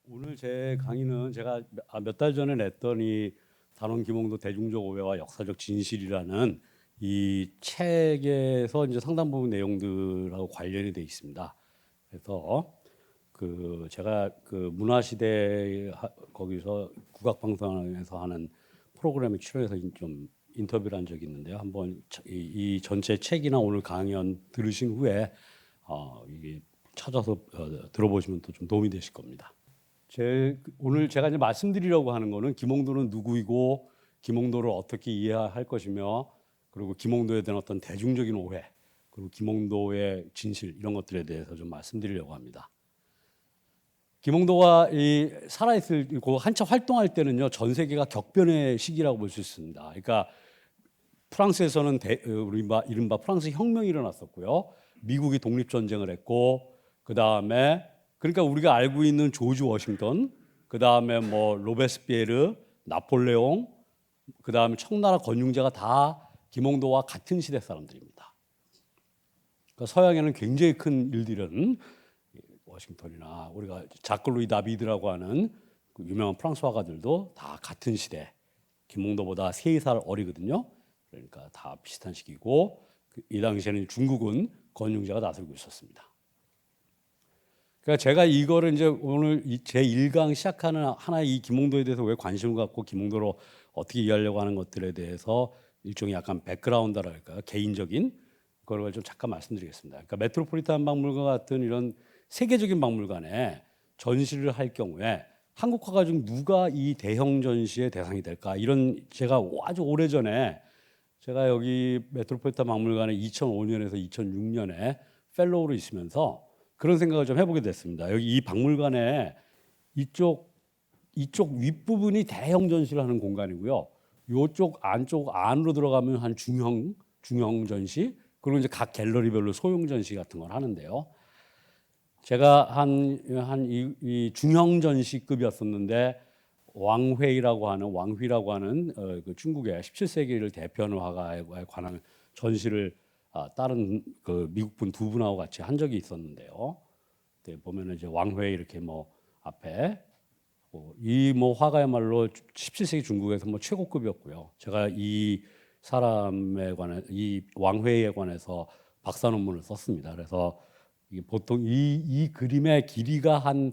오늘 제 강의는 제가 몇 달 전에 냈던 이 단원 김홍도 대중적 오해와 역사적 진실이라는 이 책에서 이제 상당 부분 내용들하고 관련이 돼 있습니다. 그래서 그 제가 그 문화시대 거기서 국악방송에서 하는 프로그램에 출연해서 좀 인터뷰를 한 적이 있는데요. 한번 이 전체 책이나 오늘 강연 들으신 후에 이게 찾아서 들어보시면 또 좀 도움이 되실 겁니다. 오늘 제가 이제 말씀드리려고 하는 거는 김홍도는 누구이고 김홍도를 어떻게 이해할 것이며 그리고 김홍도에 대한 어떤 대중적인 오해 그리고 김홍도의 진실 이런 것들에 대해서 좀 말씀드리려고 합니다. 김홍도가 살아있을 그 한참 활동할 때는요 전 세계가 격변의 시기라고 볼 수 있습니다. 그러니까 프랑스에서는 이른바 프랑스 혁명이 일어났었고요. 미국이 독립 전쟁을 했고 그 다음에 그러니까 우리가 알고 있는 조지 워싱턴, 그 다음에 뭐 로베스피에르, 나폴레옹, 그 다음에 청나라 건국자가 다 김홍도와 같은 시대 사람들입니다. 그러니까 서양에는 굉장히 큰 일들은 워싱턴이나 우리가 자크 루이 다비드라고 하는 그 유명한 프랑스 화가들도 다 같은 시대, 김홍도보다 3살 어리거든요. 그러니까 다 비슷한 시기고 이 당시에는 중국은 건국자가 다스리고 있었습니다. 그러니까 제가 이거를 이제 오늘 제 1강 시작하는 하나의 이 김홍도에 대해서 왜 관심을 갖고 김홍도를 어떻게 이해하려고 하는 것들에 대해서 일종의 약간 백그라운드랄까요? 개인적인 그걸 좀 잠깐 말씀드리겠습니다. 그러니까 메트로폴리탄 박물관 같은 이런 세계적인 박물관에 전시를 할 경우에 한국 화가 중 누가 이 대형 전시의 대상이 될까? 이런 제가 아주 오래전에 제가 여기 메트로폴리탄 박물관에 2005년에서 2006년에 펠로우로 있으면서 그런 생각을 좀 해보게 됐습니다. 여기 이 박물관에 이쪽 윗부분이 대형 전시를 하는 공간이고요. 이쪽 안쪽 안으로 들어가면 한 중형 전시 그리고 이제 각 갤러리별로 소형 전시 같은 걸 하는데요. 제가 이 중형 전시급이었었는데 왕휘라고 하는 그 중국의 17세기를 대표하는 화가에 관한 전시를 다른 그 미국분 2분하고 같이 한 적이 있었는데요. 네, 보면은 이제 왕회 이렇게 뭐 앞에 이 뭐 화가야말로 17세기 중국에서 뭐 최고급이었고요. 제가 이 사람에 관해 이 왕회에 관해서 박사 논문을 썼습니다. 그래서 이게 보통 이 그림의 길이가 한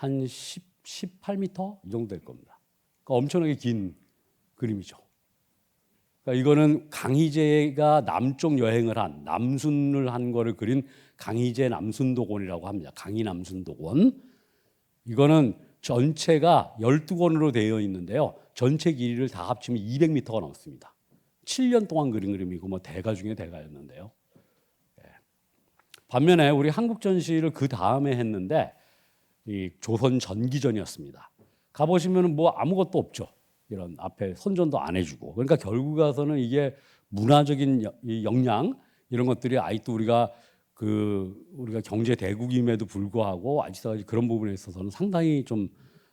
18m 이 정도 될 겁니다. 그러니까 엄청나게 긴 그림이죠. 그러니까 이거는 강희제가 남쪽 여행을 한 남순을 한 거를 그린 강희제 남순도곤이라고 합니다. 강희 남순도곤. 이거는 전체가 12권으로 되어 있는데요. 전체 길이를 다 합치면 200m가 넘습니다. 7년 동안 그린 그림이고 뭐 대가 중에 대가였는데요. 반면에 우리 한국 전시를 그 다음에 했는데 이 조선 전기전이었습니다. 가보시면 뭐 아무것도 없죠. 이런 앞에 선전도 안 해주고 그러니까 결국 가서는 이게 문화적인 역량 이런 것들이 아직도 우리가 경제 대국임에도 불구하고 아직까지 그런 부분에 있어서는 상당히 좀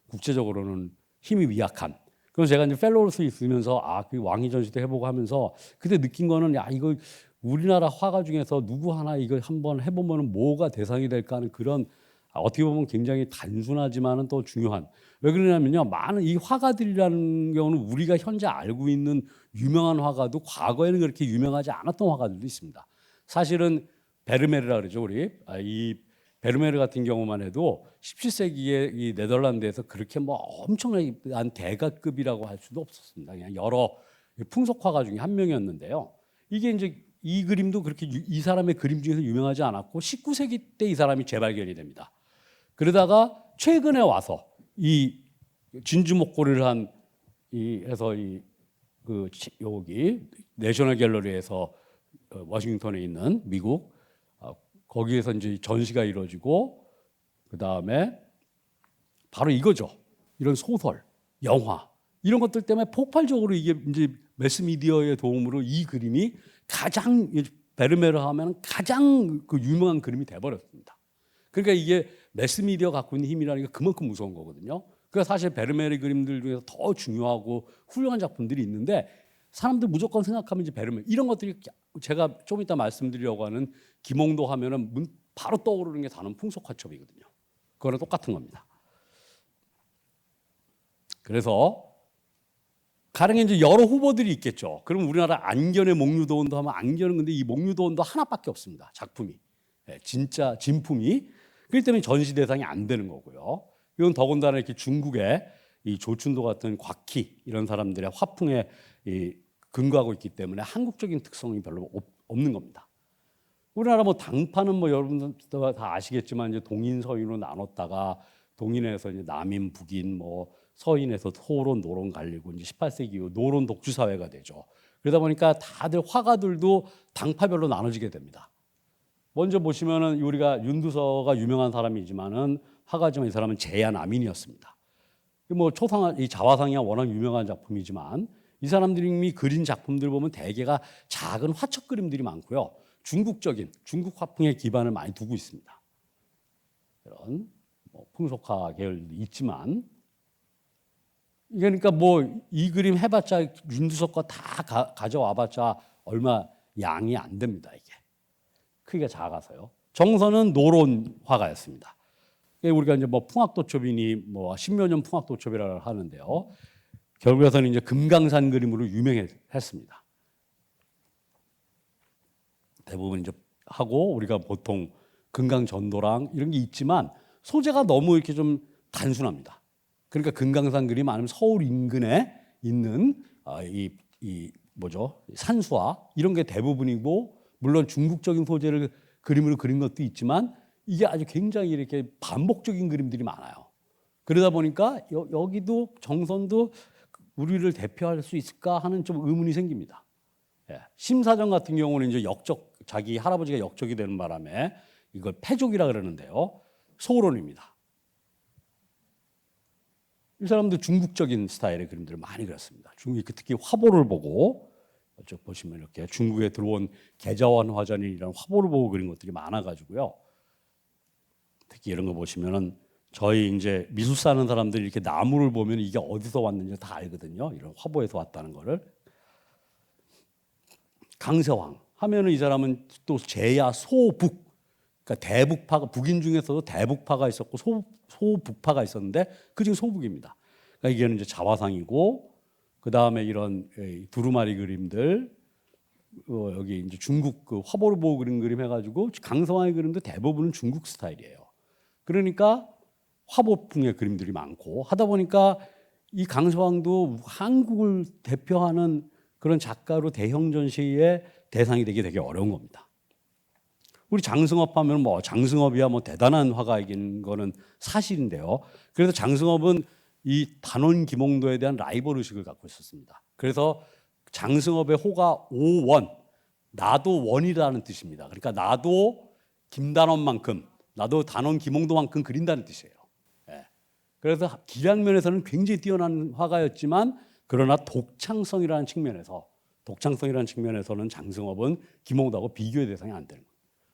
국제적으로는 힘이 미약한. 그래서 제가 이제 펠로우로서 있으면서 그 왕위 전시도 해보고 하면서 그때 느낀 거는 이거 우리나라 화가 중에서 누구 하나 이걸 한번 해보면 뭐가 대상이 될까 하는 그런 어떻게 보면 굉장히 단순하지만은 또 중요한. 왜 그러냐면요. 많은 이 화가들이라는 경우는 우리가 현재 알고 있는 유명한 화가도 과거에는 그렇게 유명하지 않았던 화가들도 있습니다. 사실은 베르메르라 그러죠, 우리. 이 베르메르 같은 경우만 해도 17세기에 이 네덜란드에서 그렇게 뭐 엄청난 대가급이라고 할 수도 없었습니다. 그냥 여러 풍속 화가 중에 한 명이었는데요. 이게 이제 이 그림도 그렇게 이 사람의 그림 중에서 유명하지 않았고 19세기 때 이 사람이 재발견이 됩니다. 그러다가 최근에 와서 이 진주 목걸이를 해서 여기 내셔널 갤러리에서 워싱턴에 있는 미국 거기에서 이제 전시가 이루어지고 그 다음에 바로 이거죠. 이런 소설, 영화 이런 것들 때문에 폭발적으로 이게 이제 매스미디어의 도움으로 이 그림이 가장 베르메르 하면 가장 그 유명한 그림이 돼버렸습니다. 그러니까 이게 매스미디어 갖고 있는 힘이라는 게 그만큼 무서운 거거든요. 그러니까 사실 베르메르 그림들 중에서 더 중요하고 훌륭한 작품들이 있는데 사람들 무조건 생각하면 이제 베르메르 이런 것들이 제가 좀 이따 말씀드리려고 하는 김홍도 하면은 바로 떠오르는 게 단원 풍속화첩이거든요. 그거랑 똑같은 겁니다. 그래서 가령에 이제 여러 후보들이 있겠죠. 그럼 우리나라 안견의 목류도원도 하면 안견은 근데 이 목류도원도 하나밖에 없습니다. 작품이. 진짜 진품이. 그렇기 때문에 전시 대상이 안 되는 거고요. 이건 더군다나 이렇게 중국의 이 조춘도 같은 곽희 이런 사람들의 화풍에 근거하고 있기 때문에 한국적인 특성이 별로 없는 겁니다. 우리나라 뭐 당파는 뭐 여러분들 다 아시겠지만 이제 동인 서인으로 나눴다가 동인에서 이제 남인 북인 뭐 서인에서 소론 노론 갈리고 이제 18세기 이후 노론 독주 사회가 되죠. 그러다 보니까 다들 화가들도 당파별로 나눠지게 됩니다. 먼저 보시면은 우리가 윤두서가 유명한 사람이지만은 화가지만 이 사람은 제야남인이었습니다. 뭐 초상 이 자화상이야 워낙 유명한 작품이지만 이 사람들이 이미 그린 작품들 보면 대개가 작은 화척 그림들이 많고요. 중국적인 중국 화풍의 기반을 많이 두고 있습니다. 이런 뭐 풍속화 계열도 있지만 그러니까 뭐 이 그림 해봤자 윤두석 거 다 가져와봤자 얼마 양이 안 됩니다. 이게 크기가 작아서요. 정선은 노론 화가였습니다. 우리가 이제 뭐 풍악도첩이니 뭐 신묘년 풍악도첩이라고 하는데요. 결국에서는 이제 금강산 그림으로 유명했습니다. 대부분 이제 하고 우리가 보통 금강전도랑 이런 게 있지만 소재가 너무 이렇게 좀 단순합니다. 그러니까 금강산 그림 아니면 서울 인근에 있는 이 뭐죠 산수화 이런 게 대부분이고 물론 중국적인 소재를 그림으로 그린 것도 있지만 이게 아주 굉장히 이렇게 반복적인 그림들이 많아요. 그러다 보니까 여기도 정선도 우리를 대표할 수 있을까 하는 좀 의문이 생깁니다. 심사정 같은 경우는 이제 역적 자기 할아버지가 역적이 되는 바람에 이걸 패족이라 그러는데요. 소론입니다. 이 사람도 중국적인 스타일의 그림들을 많이 그렸습니다. 중국 특히 화보를 보고 이쪽 보시면 이렇게 중국에 들어온 계자원 화전이라는 화보를 보고 그린 것들이 많아가지고요. 특히 이런 거 보시면은 저희 이제 미술사 하는 사람들이 이렇게 나무를 보면 이게 어디서 왔는지 다 알거든요. 이런 화보에서 왔다는 거를. 강서황 하면은 이 사람은 또 제야 소북, 그러니까 대북파가 북인 중에서도 대북파가 있었고 소북파가 있었는데 그중 소북입니다. 그러니까 이게는 이제 자화상이고 그 다음에 이런 두루마리 그림들 여기 이제 중국 그 화보를 보고 그린 그림 해가지고 강서황의 그림도 대부분은 중국 스타일이에요. 그러니까 화보풍의 그림들이 많고 하다 보니까 이 강서황도 한국을 대표하는 그런 작가로 대형 전시의 대상이 되기 되게 어려운 겁니다. 우리 장승업 하면 뭐 장승업이야 뭐 대단한 화가이긴 거는 사실인데요. 그래서 장승업은 이 단원 김홍도에 대한 라이벌 의식을 갖고 있었습니다. 그래서 장승업의 호가 오원, 나도 원이라는 뜻입니다. 그러니까 나도 김단원만큼, 나도 단원 김홍도만큼 그린다는 뜻이에요. 그래서 기량면에서는 굉장히 뛰어난 화가였지만 그러나 독창성이라는 측면에서는 장승업은 김홍도하고 비교의 대상이 안 되는 거예요.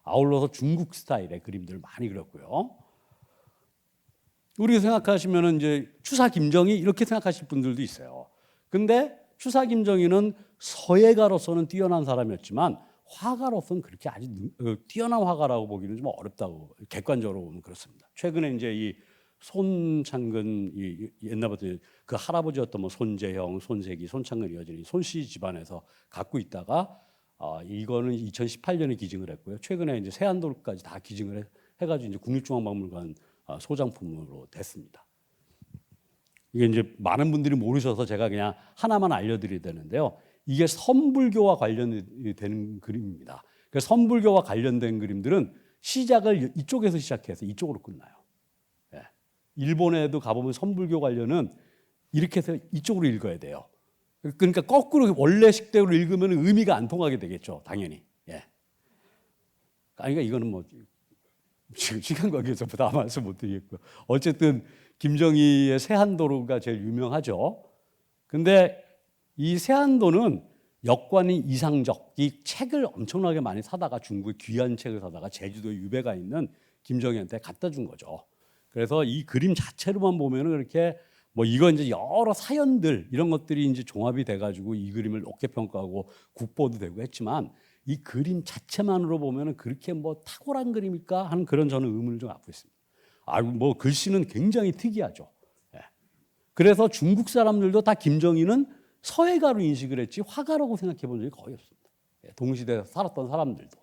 아울러서 중국 스타일의 그림들을 많이 그렸고요. 우리가 생각하시면은 이제 추사 김정희 이렇게 생각하실 분들도 있어요. 근데 추사 김정희는 서예가로서는 뛰어난 사람이었지만 화가로서는 그렇게 아주 뛰어난 화가라고 보기는 좀 어렵다고 객관적으로 보면 그렇습니다. 최근에 이제 이 손창근 옛날부터 그 할아버지였던 뭐 손재형, 손세기, 손창근이 여전히 손씨 집안에서 갖고 있다가 이거는 2018년에 기증을 했고요. 최근에 이제 세안도까지 다 기증을 해가지고 이제 국립중앙박물관 소장품으로 됐습니다. 이게 이제 많은 분들이 모르셔서 제가 그냥 하나만 알려드려야 되는데요. 이게 선불교와 관련되는 그림입니다. 그래서 선불교와 관련된 그림들은 시작을 이쪽에서 시작해서 이쪽으로 끝나요. 일본에도 가보면 선불교 관련은 이렇게 해서 이쪽으로 읽어야 돼요. 그러니까 거꾸로 원래 식대로 읽으면 의미가 안 통하게 되겠죠, 당연히. 그러니까 이거는 뭐 지금 시간 관계에서 다 말씀 못 드리겠고요. 어쨌든 김정희의 세안도가 제일 유명하죠. 근데 이 세안도는 역관인 이상적 이 책을 엄청나게 많이 사다가 중국의 귀한 책을 사다가 제주도에 유배가 있는 김정희한테 갖다 준 거죠. 그래서 이 그림 자체로만 보면은 그렇게 뭐 이건 이제 여러 사연들 이런 것들이 이제 종합이 돼가지고 이 그림을 높게 평가하고 국보도 되고 했지만 이 그림 자체만으로 보면은 그렇게 뭐 탁월한 그림일까 하는 그런 저는 의문을 좀 갖고 있습니다. 뭐 글씨는 굉장히 특이하죠. 그래서 중국 사람들도 다 김정일은 서해가로 인식을 했지 화가라고 생각해 본 적이 거의 없습니다. 동시대에 살았던 사람들도.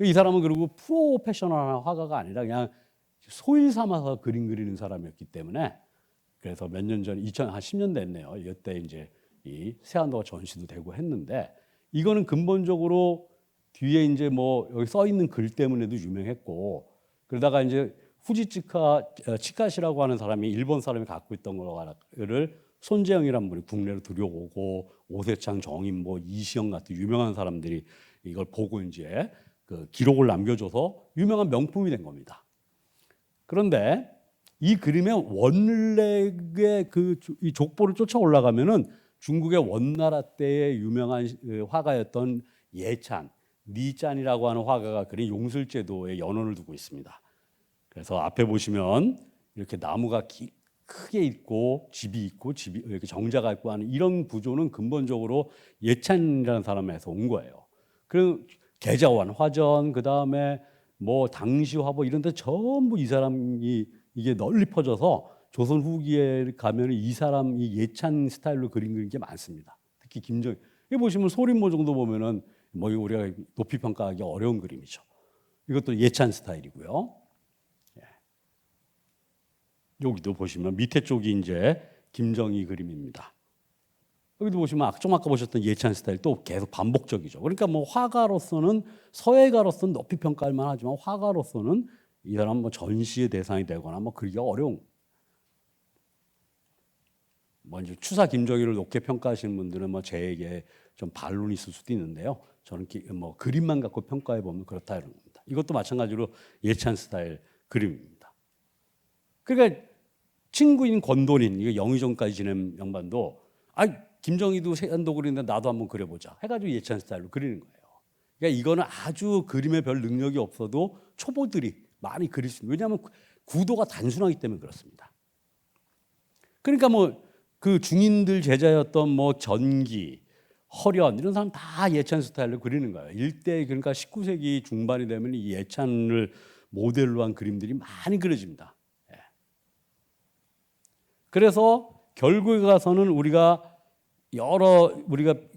이 사람은 그리고 프로페셔널한 화가가 아니라 그냥 소일 삼아서 그림 그리는 사람이었기 때문에 그래서 몇 년 전, 2010년 됐네요. 이때 이제 이 세안도가 전시도 되고 했는데 이거는 근본적으로 뒤에 이제 뭐 여기 써 있는 글 때문에도 유명했고 그러다가 이제 치카시라고 하는 사람이 일본 사람이 갖고 있던 거를 손재영이라는 분이 국내로 들여오고 오세창, 정인보, 이시영 같은 유명한 사람들이 이걸 보고 이제 그 기록을 남겨줘서 유명한 명품이 된 겁니다. 그런데 이 그림의 원래의 이 족보를 쫓아 올라가면은 중국의 원나라 때의 유명한 화가였던 예찬, 니짠이라고 하는 화가가 그린 용술제도의 연원을 두고 있습니다. 그래서 앞에 보시면 이렇게 나무가 크게 있고 집이 이렇게 정자가 있고 하는 이런 구조는 근본적으로 예찬이라는 사람에서 온 거예요. 그리고 계자원, 화전, 그 다음에 뭐 당시 화보 이런 데 전부 이 사람이 이게 널리 퍼져서 조선 후기에 가면 이 사람이 예찬 스타일로 그린 게 많습니다. 특히 김정일. 여기 보시면 소림모 정도 보면은 뭐 우리가 높이 평가하기 어려운 그림이죠. 이것도 예찬 스타일이고요. 여기도 보시면 밑에 쪽이 이제 김정희 그림입니다. 여기도 보시면 좀 아까 보셨던 예찬 스타일 또 계속 반복적이죠. 그러니까 뭐 화가로서는 서예가로서는 높이 평가할 만하지만 화가로서는 이 사람 뭐 전시의 대상이 되거나 뭐 그리기가 어려운. 뭐 이제 추사 김정희를 높게 평가하시는 분들은 뭐 제에게 좀 반론이 있을 수도 있는데요. 저는 뭐 그림만 갖고 평가해 보면 그렇다 이런 겁니다. 이것도 마찬가지로 예찬 스타일 그림입니다. 그러니까 친구인 권돈인 이거 영의정까지 지낸 양반도 김정희도 세안도 그리는데 나도 한번 그려보자 해가지고 예찬 스타일로 그리는 거예요. 그러니까 이거는 아주 그림에 별 능력이 없어도 초보들이 많이 그릴 수 있는. 왜냐하면 구도가 단순하기 때문에 그렇습니다. 그러니까 뭐 그 중인들 제자였던 뭐 전기, 허련 이런 사람 다 예찬 스타일로 그리는 거예요. 일대 그러니까 19세기 중반이 되면 이 예찬을 모델로 한 그림들이 많이 그려집니다. 그래서 결국에 가서는 우리가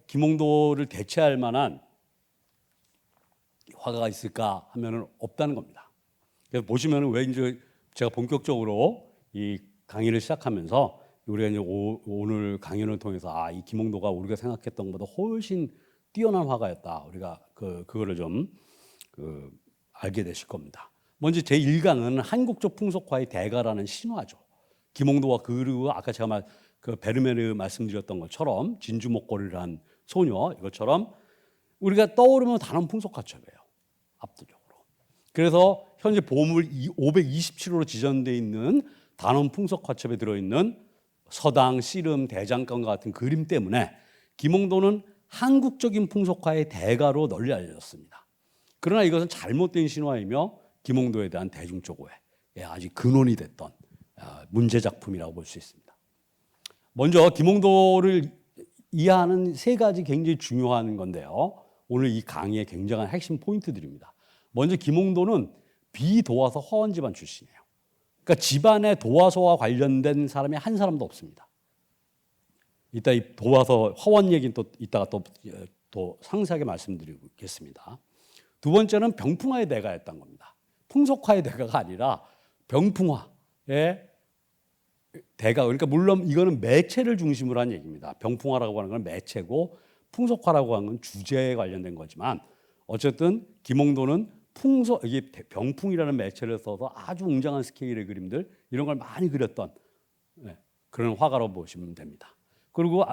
김홍도를 대체할 만한 화가가 있을까 하면은 없다는 겁니다. 그래서 보시면은 왜 이제 제가 본격적으로 이 강의를 시작하면서 우리가 이제 오늘 강연을 통해서 이 김홍도가 우리가 생각했던 것보다 훨씬 뛰어난 화가였다. 우리가 그거를 좀 알게 되실 겁니다. 먼저 제 1강은 한국적 풍속화의 대가라는 신화죠. 김홍도가 그리고 아까 제가 베르메르 말씀드렸던 것처럼 진주 목걸이를 한 소녀 이것처럼 우리가 떠오르면 단원 풍속화첩이에요. 압도적으로. 그래서 현재 보물 527호로 지정되어 있는 단원 풍속화첩에 들어있는 서당, 씨름, 대장간과 같은 그림 때문에 김홍도는 한국적인 풍속화의 대가로 널리 알려졌습니다. 그러나 이것은 잘못된 신화이며 김홍도에 대한 대중적 오해, 아직 근원이 됐던 문제 작품이라고 볼 수 있습니다. 먼저 김홍도를 이해하는 세 가지 굉장히 중요한 건데요. 오늘 이 강의의 굉장한 핵심 포인트들입니다. 먼저 김홍도는 비도화서 화원 집안 출신이에요. 그러니까 집안에 도화서와 관련된 사람이 한 사람도 없습니다. 이따 이 도화서 화원 얘기는 또 이따가 또 상세하게 말씀드리겠습니다. 두 번째는 병풍화의 대가였던 겁니다. 풍속화의 대가가 아니라 병풍화의 대가. 그러니까 물론 이거는 매체를 중심으로 한 얘기입니다. 병풍화라고 하는 건 매체고 풍속화라고 하는 건 주제에 관련된 거지만 어쨌든 김홍도는 이게 병풍이라는 매체를 써서 아주 웅장한 스케일의 그림들 이런 걸 많이 그렸던 그런 화가로 보시면 됩니다. 그리고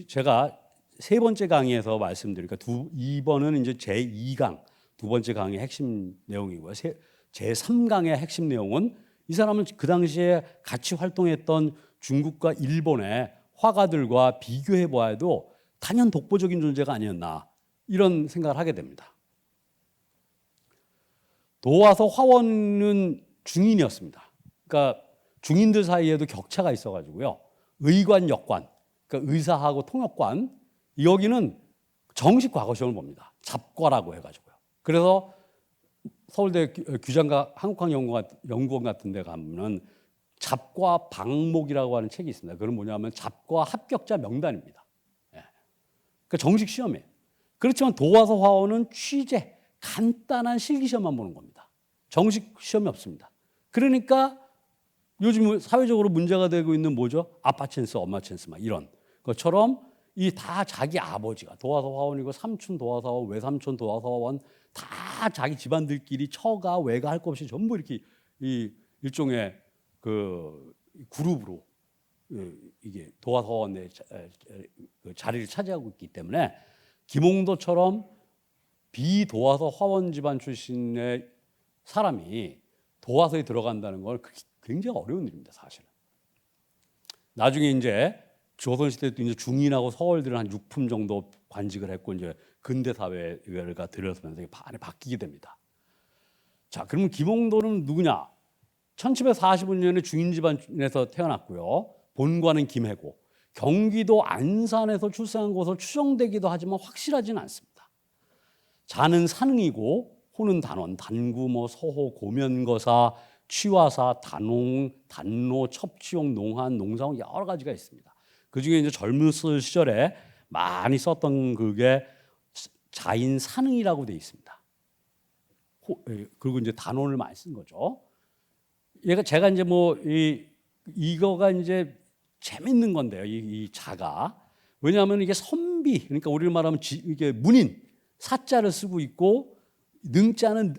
제가 세 번째 강의에서 말씀드리니까 2번은 이제 제2강 두 번째 강의의 핵심 내용이고요. 제3강의 핵심 내용은 이 사람은 그 당시에 같이 활동했던 중국과 일본의 화가들과 비교해 보아도 단연 독보적인 존재가 아니었나 이런 생각을 하게 됩니다. 도화서 화원은 중인이었습니다. 그러니까 중인들 사이에도 격차가 있어가지고요. 의관, 역관, 그러니까 의사하고 통역관 여기는 정식 과거 시험을 봅니다. 잡과라고 해가지고요. 그래서 서울대 규장과 한국학연구원 같은 데 가면은 잡과 방목이라고 하는 책이 있습니다. 그건 뭐냐면 잡과 합격자 명단입니다. 예. 그러니까 정식 시험이에요. 그렇지만 도화서 화원은 취재, 간단한 실기시험만 보는 겁니다. 정식 시험이 없습니다. 그러니까 요즘 사회적으로 문제가 되고 있는 뭐죠? 아빠 찬스, 엄마 찬스 막 이런 것처럼 이 다 자기 아버지가 도화서 화원이고 삼촌 도화서 화원, 외삼촌 도화서 화원 다 자기 집안들끼리 처가 외가 할 것 없이 전부 이렇게 이 일종의 그 그룹으로 이게 도화서 화원의 자리를 차지하고 있기 때문에 김홍도처럼 비도화서 화원 집안 출신의 사람이 도화서에 들어간다는 걸 굉장히 어려운 일입니다, 사실은. 나중에 이제 조선시대 때 이제 중인하고 서월들은 한 6품 정도 관직을 했고 이제 근대 사회가 들어서면서 많이 바뀌게 됩니다. 자, 그러면 김홍도는 누구냐? 1745년에 중인 집안에서 태어났고요. 본관은 김해고 경기도 안산에서 출생한 것으로 추정되기도 하지만 확실하지는 않습니다. 자는 산흥이고 호는 단원, 단구, 서호, 고면거사, 취화사, 단홍, 단로, 첩치용, 농한, 농사홍 여러 가지가 있습니다. 그 중에 이제 젊은 시절에 많이 썼던 그게 자인 산흥이라고 되어 있습니다. 그리고 이제 단원을 많이 쓴 거죠. 제가 이제 이거가 이제 재밌는 건데요. 이 자가 왜냐하면 이게 선비 그러니까 우리로 말하면 이게 문인 사자를 쓰고 있고 능자는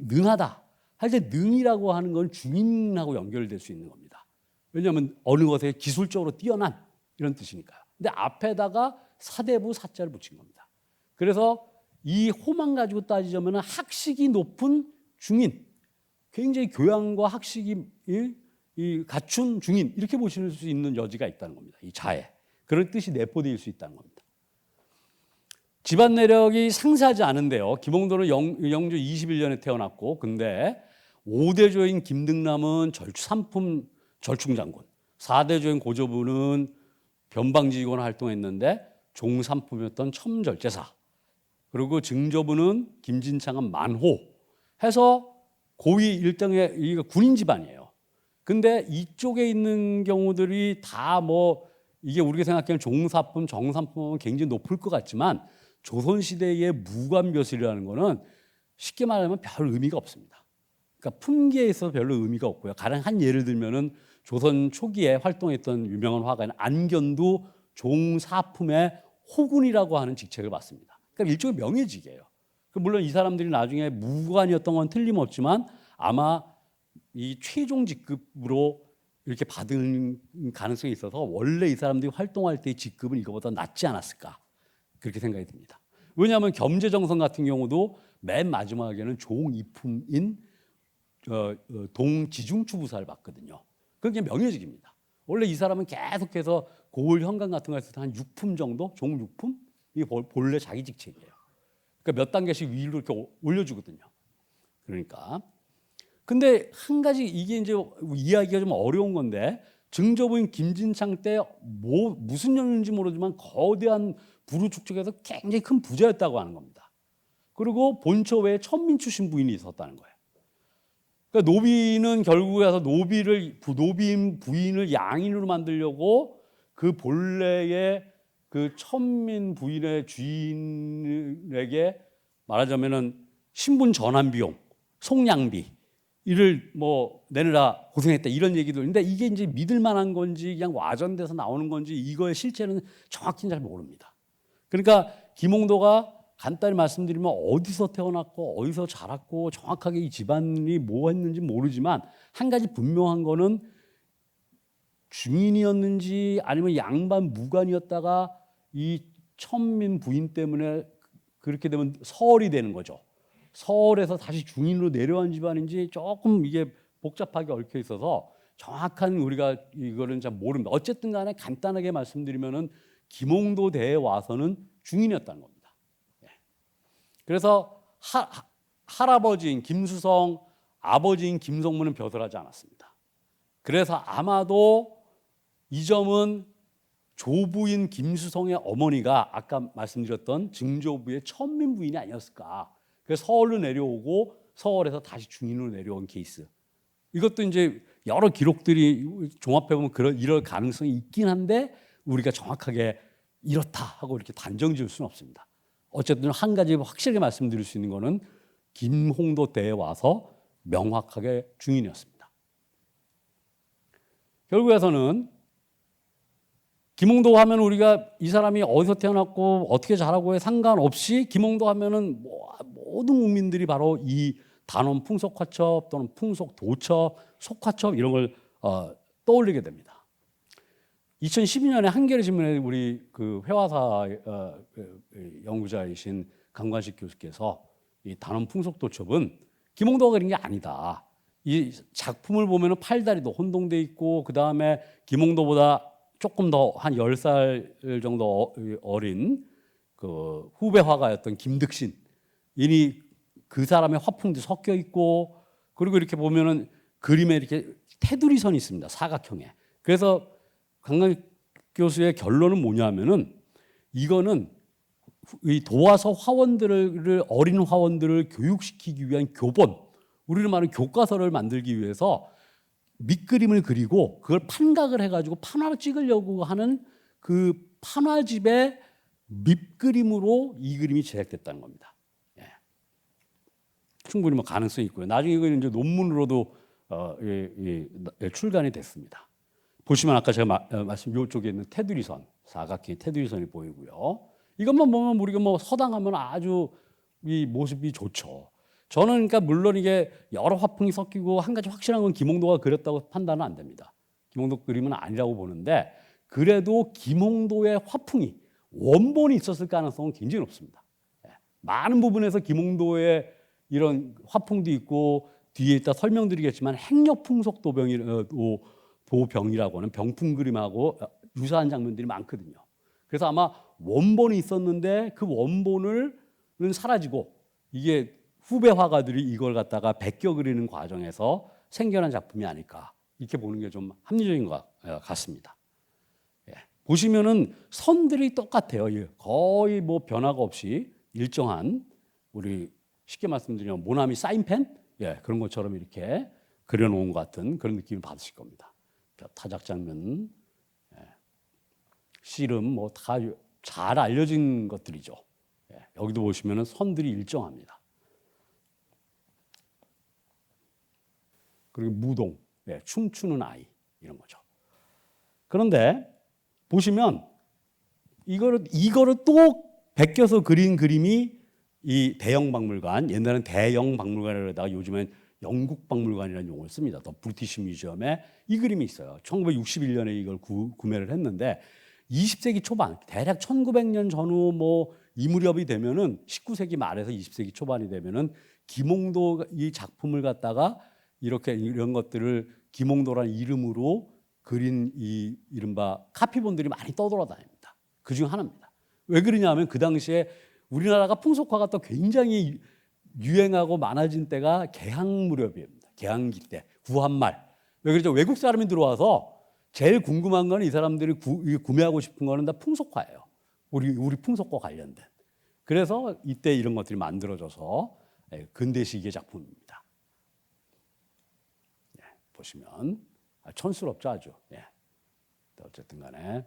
능하다 할 때 능이라고 하는 건 중인하고 연결될 수 있는 겁니다. 왜냐하면 어느 것에 기술적으로 뛰어난 이런 뜻이니까요. 근데 앞에다가 사대부 사자를 붙인 겁니다. 그래서 이 호만 가지고 따지자면 학식이 높은 중인, 굉장히 교양과 학식이 갖춘 중인 이렇게 보실 수 있는 여지가 있다는 겁니다. 이 자에 그런 뜻이 내포될 수 있다는 겁니다. 집안 내력이 상세하지 않은데요. 김홍도는 영주 21년에 태어났고, 근데 5대조인 김등남은 삼품 절충장군, 4대조인 고조부는 변방지휘관 활동했는데 종삼품이었던 첨절제사, 그리고 증조부는 김진창은 만호 해서 고위 일등의 군인 집안이에요. 근데 이쪽에 있는 경우들이 다 이게 우리가 생각하는 종사품, 정삼품은 굉장히 높을 것 같지만 조선시대의 무관벼슬이라는 거는 쉽게 말하면 별 의미가 없습니다. 그러니까 품계에 있어서 별로 의미가 없고요. 가령 한 예를 들면은 조선 초기에 활동했던 유명한 화가인 안견도 종사품의 호군이라고 하는 직책을 받습니다. 그러니까 일종의 명예직이에요. 물론 이 사람들이 나중에 무관이었던 건 틀림없지만 아마 이 최종 직급으로 이렇게 받은 가능성이 있어서 원래 이 사람들이 활동할 때의 직급은 이거보다 낮지 않았을까 그렇게 생각이 듭니다. 왜냐하면 겸재정선 같은 경우도 맨 마지막에는 종이품인 동지중추부사를 받거든요. 그게 명예직입니다. 원래 이 사람은 계속해서 고을 현관 같은 거 했을 때 한 6품 정도, 종 6품 이게 본래 자기 직책이에요. 그러니까 몇 단계씩 위로 이렇게 올려주거든요. 그러니까 근데 한 가지 이게 이제 이해하기가 좀 어려운 건데 증조부인 김진창 때 무슨 년인지 모르지만 거대한 부를 축적해서 굉장히 큰 부자였다고 하는 겁니다. 그리고 본처 외에 천민 출신 부인이 있었다는 거예요. 그러니까 노비는 결국에 가서 노비인 부인을 양인으로 만들려고 그 본래의 그 천민 부인의 주인에게 말하자면은 신분 전환 비용, 속량비 이를 내느라 고생했다 이런 얘기도 있는데 이게 이제 믿을 만한 건지 그냥 와전돼서 나오는 건지 이거의 실체는 정확히는 잘 모릅니다. 그러니까 김홍도가 간단히 말씀드리면 어디서 태어났고 어디서 자랐고 정확하게 이 집안이 뭐 했는지 모르지만 한 가지 분명한 거는 중인이었는지 아니면 양반 무관이었다가 이 천민 부인 때문에 그렇게 되면 서얼이 되는 거죠. 서울에서 다시 중인으로 내려온 집안인지 조금 이게 복잡하게 얽혀 있어서 정확한 우리가 이거는 잘 모릅니다. 어쨌든 간에 간단하게 말씀드리면은 김홍도 대에 와서는 중인이었다는 겁니다. 그래서 할아버지인 김수성, 아버지인 김성문은 벼슬하지 않았습니다. 그래서 아마도 이 점은 조부인 김수성의 어머니가 아까 말씀드렸던 증조부의 천민 부인이 아니었을까. 그래서 서울로 내려오고 서울에서 다시 중인으로 내려온 케이스. 이것도 이제 여러 기록들이 종합해 보면 이럴 가능성이 있긴 한데 우리가 정확하게 이렇다 하고 이렇게 단정 지을 수는 없습니다. 어쨌든 한 가지 확실하게 말씀드릴 수 있는 거는 김홍도 때에 와서 명확하게 중인이었습니다. 결국에서는 김홍도 하면 우리가 이 사람이 어디서 태어났고 어떻게 자라고에 상관없이 김홍도 하면은 모든 국민들이 바로 이 단원 풍속화첩 또는 풍속도첩, 속화첩 이런 걸 떠올리게 됩니다. 2012년에 한겨레 신문에 우리 그 회화사 연구자이신 강관식 교수께서 이 단원 풍속도첩은 김홍도가 그린 게 아니다. 이 작품을 보면은 팔다리도 혼동돼 있고 그 다음에 김홍도보다 조금 더 한 10살 정도 어린 그 후배 화가였던 김득신 이니 그 사람의 화풍도 섞여 있고 그리고 이렇게 보면은 그림에 이렇게 테두리 선이 있습니다. 사각형에. 그래서 강강 교수의 결론은 뭐냐면은 이거는 이 도화서 화원들을 어린 화원들을 교육시키기 위한 교본, 우리를 말하는 교과서를 만들기 위해서 밑그림을 그리고 그걸 판각을 해가지고 판화를 찍으려고 하는 그 판화집의 밑그림으로 이 그림이 제작됐다는 겁니다. 예. 충분히 뭐 가능성이 있고요. 나중에 이거 이제 논문으로도 출간이 됐습니다. 보시면 아까 제가 말씀 이쪽에 있는 테두리선, 사각형 테두리선이 보이고요. 이것만 보면 우리가 뭐 서당하면 아주 이 모습이 좋죠. 저는 그러니까 물론 이게 여러 화풍이 섞이고 한 가지 확실한 건 김홍도가 그렸다고 판단은 안 됩니다. 김홍도 그림은 아니라고 보는데 그래도 김홍도의 화풍이 원본이 있었을 가능성은 굉장히 높습니다. 많은 부분에서 김홍도의 이런 화풍도 있고 뒤에 이따 설명드리겠지만 행력풍속도병이라고 하는 병풍 그림하고 유사한 장면들이 많거든요. 그래서 아마 원본이 있었는데 그 원본은 사라지고 이게 후배 화가들이 이걸 갖다가 베껴 그리는 과정에서 생겨난 작품이 아닐까 이렇게 보는 게 좀 합리적인 것 같습니다. 예. 보시면은 선들이 똑같아요. 거의 뭐 변화가 없이 일정한 우리 쉽게 말씀드리면 모나미 사인펜 그런 것처럼 이렇게 그려놓은 것 같은 그런 느낌을 받으실 겁니다. 타작 장면, 씨름 뭐 다 잘 알려진 것들이죠. 여기도 보시면은 선들이 일정합니다. 그리고 무동, 춤추는 아이 이런 거죠. 그런데 보시면 이거를 또 베껴서 그린 그림이 이 대형 박물관, 옛날엔 대형 박물관에다가 요즘엔 영국 박물관이라는 용어를 씁니다. 더 브리티시 뮤지엄에 이 그림이 있어요. 1961년에 이걸 구매를 했는데 20세기 초반, 대략 1900년 전후 뭐 이 무렵이 되면은 19세기 말에서 20세기 초반이 되면은 김홍도 이 작품을 갖다가 이렇게 이런 것들을 김홍도라는 이름으로 그린 이 이른바 카피본들이 많이 떠돌아다닙니다. 그중 하나입니다. 왜 그러냐면 그 당시에 우리나라가 풍속화가 또 굉장히 유행하고 많아진 때가 개항 무렵입니다. 개항기 때, 구한말. 왜 그러죠? 외국 사람이 들어와서 제일 궁금한 건 이 사람들이 구매하고 싶은 거는 다 풍속화예요. 우리 풍속과 관련된. 그래서 이때 이런 것들이 만들어져서 근대시기의 작품입니다. 보시면 촌스럽죠 아주. 어쨌든 간에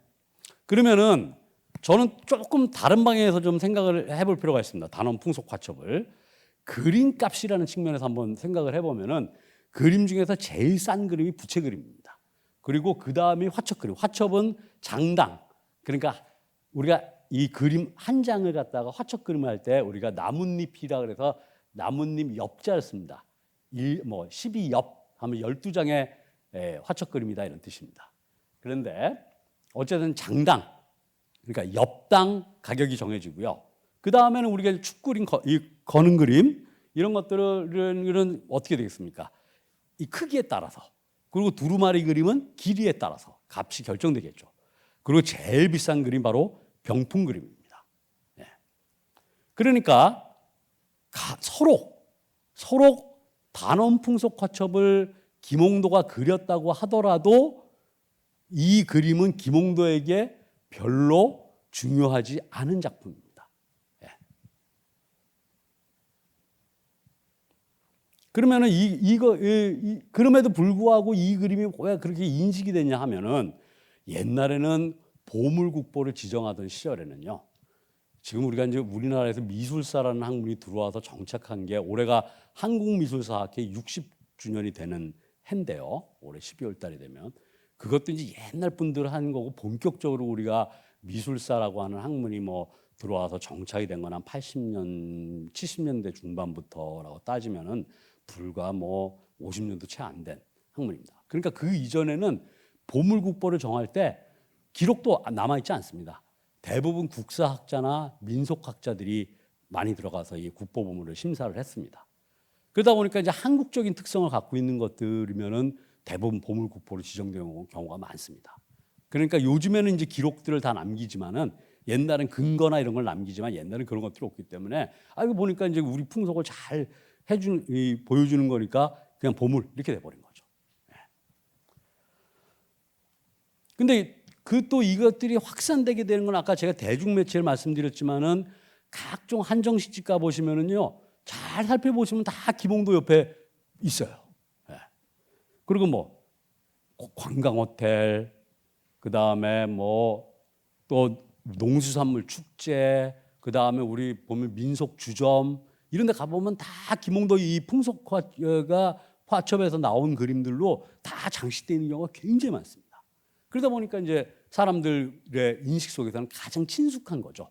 그러면은 저는 조금 다른 방향에서 좀 생각을 해볼 필요가 있습니다. 단원 풍속 화첩을 그림값이라는 측면에서 한번 생각을 해보면은 그림 중에서 제일 싼 그림이 부채 그림입니다. 그리고 그 다음이 화첩 그림. 화첩은 장당. 그러니까 우리가 이 그림 한 장을 갖다가 화첩 그림을 할 때 우리가 나뭇잎이라 그래서 나뭇잎 엽자를 씁니다. 12엽 하면 12장의 화첩 그림이다 이런 뜻입니다. 그런데 어쨌든 장당, 그러니까 엽당 가격이 정해지고요. 그 다음에는 우리가 축그림 거는 그림 이런 것들은 어떻게 되겠습니까? 이 크기에 따라서 그리고 두루마리 그림은 길이에 따라서 값이 결정되겠죠. 그리고 제일 비싼 그림 바로 병풍 그림입니다. 그러니까 서로 단원 풍속 화첩을 김홍도가 그렸다고 하더라도 이 그림은 김홍도에게 별로 중요하지 않은 작품입니다. 그러면은 그럼에도 불구하고 이 그림이 왜 그렇게 인식이 됐냐 하면은 옛날에는 보물국보를 지정하던 시절에는요. 지금 우리가 이제 우리나라에서 미술사라는 학문이 들어와서 정착한 게 올해가 한국미술사학회 60주년이 되는 해인데요. 올해 12월 달이 되면 그것도 이제 옛날 분들 한 거고 본격적으로 우리가 미술사라고 하는 학문이 뭐 들어와서 정착이 된 건 한 80년, 70년대 중반부터라고 따지면은 불과 뭐 50년도 채 안 된 학문입니다. 그러니까 그 이전에는 보물국보를 정할 때 기록도 남아있지 않습니다. 대부분 국사학자나 민속학자들이 많이 들어가서 이 국보보물을 심사를 했습니다. 그러다 보니까 이제 한국적인 특성을 갖고 있는 것들이면은 대부분 보물국보로 지정되는 경우가 많습니다. 그러니까 요즘에는 이제 기록들을 다 남기지만은 옛날엔 근거나 이런 걸 남기지만 옛날엔 그런 것들이 없기 때문에 이거 보니까 이제 우리 풍속을 잘 보여주는 거니까 그냥 보물 이렇게 돼버린 거죠. 근데 그 또 이것들이 확산되게 되는 건 아까 제가 대중매체를 말씀드렸지만은 각종 한정식집 가 보시면은요 잘 살펴보시면 다 김홍도 옆에 있어요. 그리고 뭐 관광호텔, 그 다음에 뭐 또 농수산물 축제, 그 다음에 우리 보면 민속주점 이런 데 가보면 다 김홍도 이 풍속화가 화첩에서 나온 그림들로 다 장식되어 있는 경우가 굉장히 많습니다. 그러다 보니까 이제 사람들의 인식 속에서는 가장 친숙한 거죠.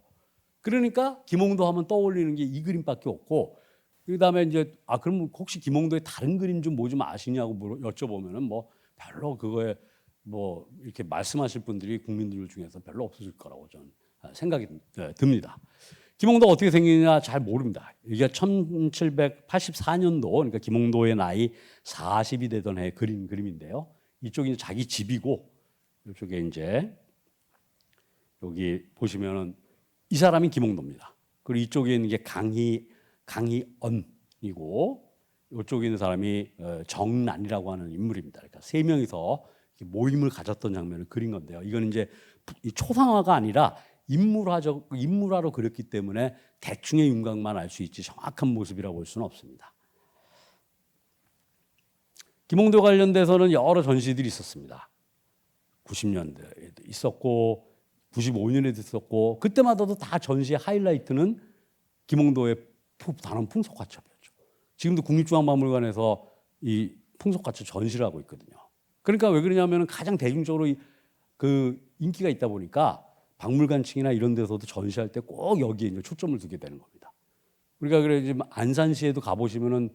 그러니까 김홍도 하면 떠올리는 게 이 그림밖에 없고 그다음에 이제 그럼 혹시 김홍도의 다른 그림 좀 뭐 좀 아시냐고 여쭤보면은 뭐 별로 그거에 뭐 이렇게 말씀하실 분들이 국민들 중에서 별로 없으실 거라고 저는 생각이 듭니다. 김홍도가 어떻게 생기냐 잘 모릅니다. 이게 1784년도 그러니까 김홍도의 나이 40이 되던 해에 그린 그림인데요. 이쪽이 이제 자기 집이고 이쪽에 이제 여기 보시면은 이 사람이 김홍도입니다. 그리고 이쪽에 있는 게 강희언이고 이쪽에 있는 사람이 정난이라고 하는 인물입니다. 그러니까 세 명이서 모임을 가졌던 장면을 그린 건데요. 이건 이제 초상화가 아니라 인물화로 그렸기 때문에 대충의 윤곽만 알 수 있지 정확한 모습이라고 볼 수는 없습니다. 김홍도 관련돼서는 여러 전시들이 있었습니다. 90년대에도 있었고 95년에도 있었고 그때마다도 다 전시의 하이라이트는 김홍도의 단원 풍속화첩이었죠. 지금도 국립중앙박물관에서 이 풍속화첩 전시를 하고 있거든요. 그러니까 왜 그러냐면 가장 대중적으로 그 인기가 있다 보니까 박물관층이나 이런 데서도 전시할 때 꼭 여기에 이제 초점을 두게 되는 겁니다. 우리가 그래 지금 안산시에도 가보시면은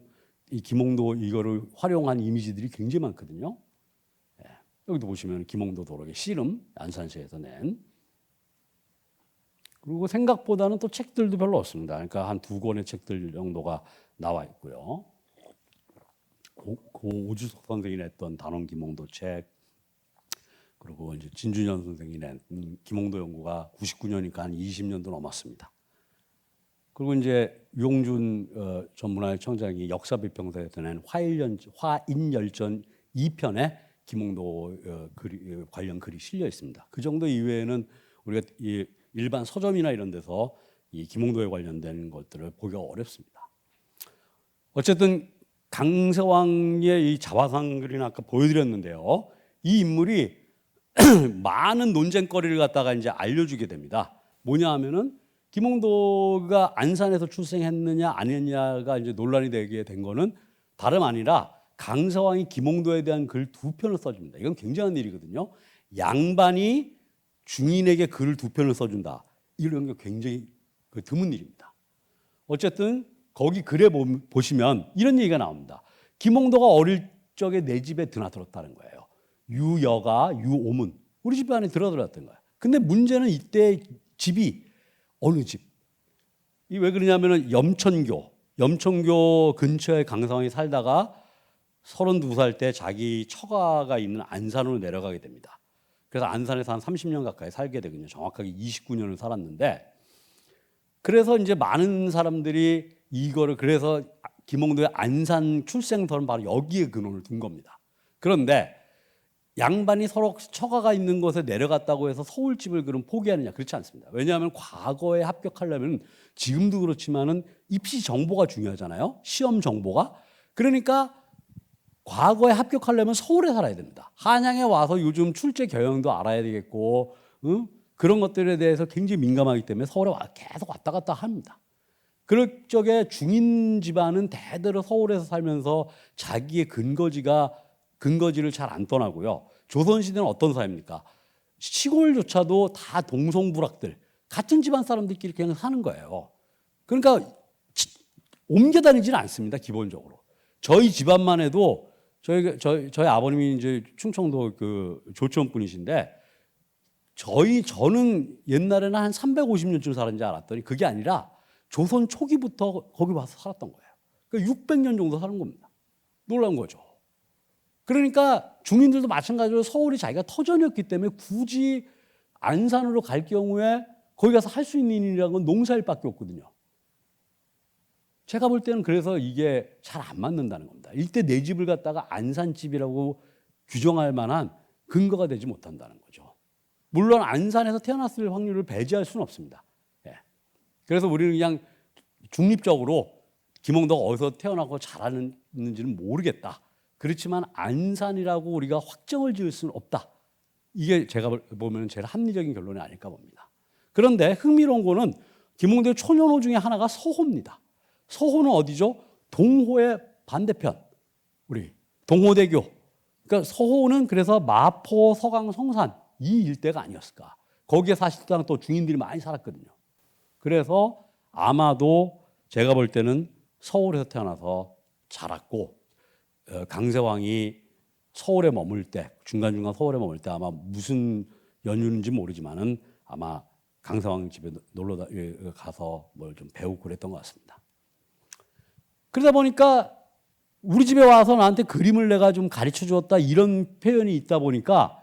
이 김홍도 이거를 활용한 이미지들이 굉장히 많거든요. 여기도 보시면 김홍도 도록의 씨름 안산시에서 낸 그리고 생각보다는 또 책들도 별로 없습니다. 그러니까 한 2권의 책들 정도가 나와 있고요. 고 오주석 선생이 냈던 단원 김홍도 책 그리고 이제 진준현 선생이 낸 김홍도 연구가 99년이니까 한 20년도 넘었습니다. 그리고 이제 유홍준 전 문화청장이 역사비평서에서 낸 화인열전 2편에 김홍도 관련 글이 실려 있습니다. 그 정도 이외에는 우리가 이 일반 서점이나 이런 데서 이 김홍도에 관련된 것들을 보기가 어렵습니다. 어쨌든 강서왕의 이 자화상 글이나 아까 보여드렸는데요. 이 인물이 많은 논쟁거리를 갖다가 이제 알려주게 됩니다. 뭐냐 하면은 김홍도가 안산에서 출생했느냐 아니냐가 이제 논란이 되게 된 거는 다름 아니라 강서왕이 김홍도에 대한 글 2편을 써줍니다. 이건 굉장한 일이거든요. 양반이 중인에게 글을 2편을 써준다. 이런 게 굉장히 드문 일입니다. 어쨌든 거기 글에 보시면 이런 얘기가 나옵니다. 김홍도가 어릴 적에 내 집에 드나들었다는 거예요. 유여가 유오문 우리 집 안에 들어들었던 거예요. 근데 문제는 이때 집이 어느 집? 이 왜 그러냐면은 염천교 근처에 강서왕이 살다가 32살 때 자기 처가가 있는 안산으로 내려가게 됩니다. 그래서 안산에서 한 30년 가까이 살게 되거든요. 정확하게 29년을 살았는데 그래서 이제 많은 사람들이 이거를 그래서 김홍도의 안산 출생터는 바로 여기에 근원을 둔 겁니다. 그런데 양반이 서로 처가가 있는 곳에 내려갔다고 해서 서울집을 그럼 포기하느냐? 그렇지 않습니다. 왜냐하면 과거에 합격하려면 지금도 그렇지만은 입시 정보가 중요하잖아요. 시험 정보가. 그러니까 과거에 합격하려면 서울에 살아야 됩니다. 한양에 와서 요즘 출제 경영도 알아야 되겠고, 그런 것들에 대해서 굉장히 민감하기 때문에 서울에 계속 왔다 갔다 합니다. 그럴 적에 중인 집안은 대대로 서울에서 살면서 자기의 근거지를 잘 안 떠나고요. 조선시대는 어떤 사회입니까? 시골조차도 다 동성부락들, 같은 집안 사람들끼리 그냥 사는 거예요. 그러니까 옮겨 다니지는 않습니다, 기본적으로. 저희 집안만 해도 저희 아버님이 이제 충청도 그 조천 분이신데 저는 옛날에는 한 350년쯤 살았는지 알았더니 그게 아니라 조선 초기부터 거기 와서 살았던 거예요. 그러니까 600년 정도 사는 겁니다. 놀라운 거죠. 그러니까 중인들도 마찬가지로 서울이 자기가 터전이었기 때문에 굳이 안산으로 갈 경우에 거기 가서 할 수 있는 일이라는 건 농사일밖에 없거든요. 제가 볼 때는 그래서 이게 잘 안 맞는다는 겁니다. 일대 내 집을 갖다가 안산집이라고 규정할 만한 근거가 되지 못한다는 거죠. 물론 안산에서 태어났을 확률을 배제할 수는 없습니다. 예. 그래서 우리는 그냥 중립적으로 김홍도가 어디서 태어나고 자랐는지는 모르겠다. 그렇지만 안산이라고 우리가 확정을 지을 수는 없다. 이게 제가 보면 제일 합리적인 결론이 아닐까 봅니다. 그런데 흥미로운 거는 김홍도의 초년호 중에 하나가 서호입니다. 서호는 어디죠? 동호의 반대편, 우리 동호대교. 그러니까 서호는 그래서 마포, 서강, 성산 이 일대가 아니었을까. 거기에 사실상 또 중인들이 많이 살았거든요. 그래서 아마도 제가 볼 때는 서울에서 태어나서 자랐고 강세왕이 서울에 머물 때 중간중간 서울에 머물 때 아마 무슨 연유인지 모르지만은 아마 강세왕 집에 놀러 가서 뭘 좀 배우고 그랬던 것 같습니다. 그러다 보니까 우리 집에 와서 나한테 그림을 내가 좀 가르쳐 주었다 이런 표현이 있다 보니까